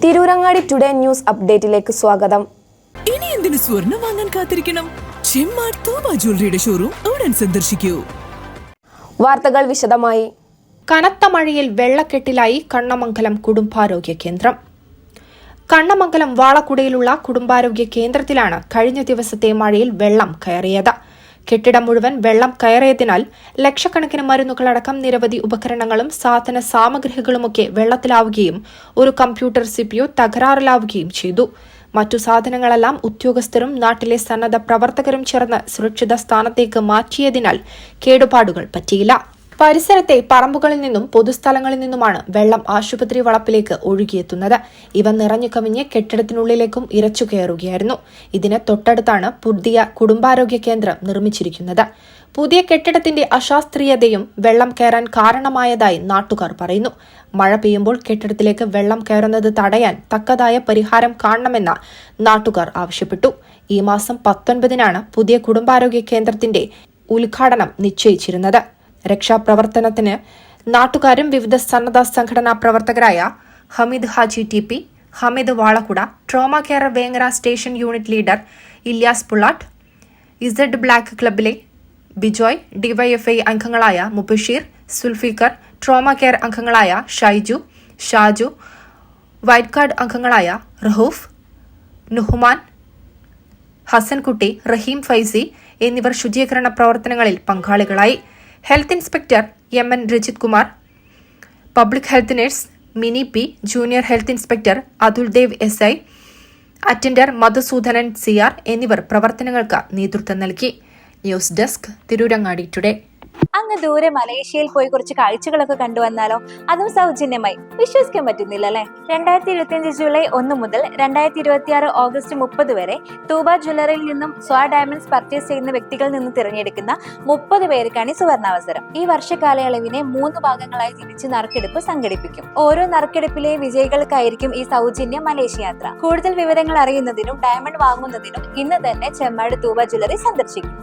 Tirurangadi today news അപ്ഡേറ്റിലേക്ക് സ്വാഗതം. ഇനി എന്തിനു സ്വർണം വാങ്ങാൻ കാത്തിരിക്കണം? ചെമ്മാട് തൂബ ജ്വല്ലറിയുടെ ഷോറൂം ഉടൻ സന്ദർശിക്കൂ. വാർത്തകൾ വിശദമായി. കനത്ത മഴയിൽ വെള്ളക്കെട്ടിലായി കണ്ണമംഗലം കുടുംബാരോഗ്യ കേന്ദ്രം. കണ്ണമംഗലം വാളക്കുടയിലുള്ള കുടുംബാരോഗ്യ കേന്ദ്രത്തിലാണ് കഴിഞ്ഞ ദിവസത്തെ മഴയിൽ വെള്ളം കയറിയത്. കെട്ടിടം മുഴുവൻ വെള്ളം കയറിയതിനാൽ ലക്ഷക്കണക്കിന് മരുന്നുകളടക്കം നിരവധി ഉപകരണങ്ങളും സാധന സാമഗ്രികളുമൊക്കെ വെള്ളത്തിലാവുകയും ഒരു കമ്പ്യൂട്ടർ CPU തകരാറിലാവുകയും ചെയ്തു. മറ്റു സാധനങ്ങളെല്ലാം ഉദ്യോഗസ്ഥരും നാട്ടിലെ സന്നദ്ധ പ്രവർത്തകരും ചേർന്ന് സുരക്ഷിത സ്ഥാനത്തേക്ക് മാറ്റിയതിനാൽ കേടുപാടുകൾ പറ്റിയില്ല. പരിസരത്തെ പറമ്പുകളിൽ നിന്നും പൊതുസ്ഥലങ്ങളിൽ നിന്നുമാണ് വെള്ളം ആശുപത്രി വളപ്പിലേക്ക് ഒഴുകിയെത്തുന്നത്. ഇവ നിറഞ്ഞു കവിഞ്ഞ് കെട്ടിടത്തിനുള്ളിലേക്കും ഇരച്ചു കയറുകയായിരുന്നു. ഇതിന് തൊട്ടടുത്താണ് പുതിയ കുടുംബാരോഗ്യ കേന്ദ്രം നിർമ്മിച്ചിരിക്കുന്നത്. പുതിയ കെട്ടിടത്തിന്റെ അശാസ്ത്രീയതയും വെള്ളം കയറാൻ കാരണമായതായി നാട്ടുകാർ പറയുന്നു. മഴ പെയ്യുമ്പോൾ കെട്ടിടത്തിലേക്ക് വെള്ളം കയറുന്നത് തടയാൻ തക്കതായ പരിഹാരം കാണണമെന്ന് നാട്ടുകാർ ആവശ്യപ്പെട്ടു. ഈ മാസം 19-നാണ് പുതിയ കുടുംബാരോഗ്യ കേന്ദ്രത്തിന്റെ ഉദ്ഘാടനം നിശ്ചയിച്ചിരുന്നത്. രക്ഷാപ്രവർത്തനത്തിന് നാട്ടുകാരും വിവിധ സന്നദ്ധ സംഘടനാ പ്രവർത്തകരായ Hameed Haji TP, Hameed Valakkuda, trauma care Vengara station unit leader Ilyas Pullat, Z black ക്ലബിലെ ബിജോയ്, DYFI അംഗങ്ങളായ മുബഷീർ, സുൽഫിക്കർ, ട്രോമ കെയർ അംഗങ്ങളായ ഷൈജു, ഷാജു, വൈറ്റ് കാർഡ് അംഗങ്ങളായ റഹൂഫ്, നുഹ്മാൻ, ഹസൻകുട്ടി, റഹീം ഫൈസി എന്നിവർ ശുചീകരണ പ്രവർത്തനങ്ങളിൽ പങ്കാളികളായി. Health inspector MN Rajith Kumar, public health nurse Mini P, junior health inspector Athul Dev SI, attender Madhusoodanan CR എന്നിവർ പ്രവർത്തനങ്ങൾക്ക് നേതൃത്വം നൽകി. News desk, Tirurangadi today. അങ്ങ് ദൂരെ മലേഷ്യയിൽ പോയി കുറച്ച് കാഴ്ചകളൊക്കെ കണ്ടുവന്നാലോ? അതും സൗജന്യമായി. വിശ്വസിക്കാൻ പറ്റുന്നില്ല അല്ലെ? 2025 ജൂലൈ 1 മുതൽ 2026 ഓഗസ്റ്റ് 30 വരെ തൂബ ജ്വല്ലറിയിൽ നിന്നും സ്വാ ഡയമണ്ട്സ് പർച്ചേസ് ചെയ്യുന്ന വ്യക്തികളിൽ നിന്ന് തിരഞ്ഞെടുക്കുന്ന 30 പേർക്കാണ് ഈ സുവർണാവസരം. ഈ വർഷകാലയളവിനെ 3 ഭാഗങ്ങളായി തിരിച്ച് നറുക്കെടുപ്പ് സംഘടിപ്പിക്കും. ഓരോ നറുക്കെടുപ്പിലെയും വിജയികൾക്കായിരിക്കും ഈ സൗജന്യ മലേഷ്യ യാത്ര. കൂടുതൽ വിവരങ്ങൾ അറിയുന്നതിനും ഡയമണ്ട് വാങ്ങുന്നതിനും ഇന്ന് തന്നെ ചെമ്മാട് തൂബ ജ്വല്ലറി സന്ദർശിക്കും.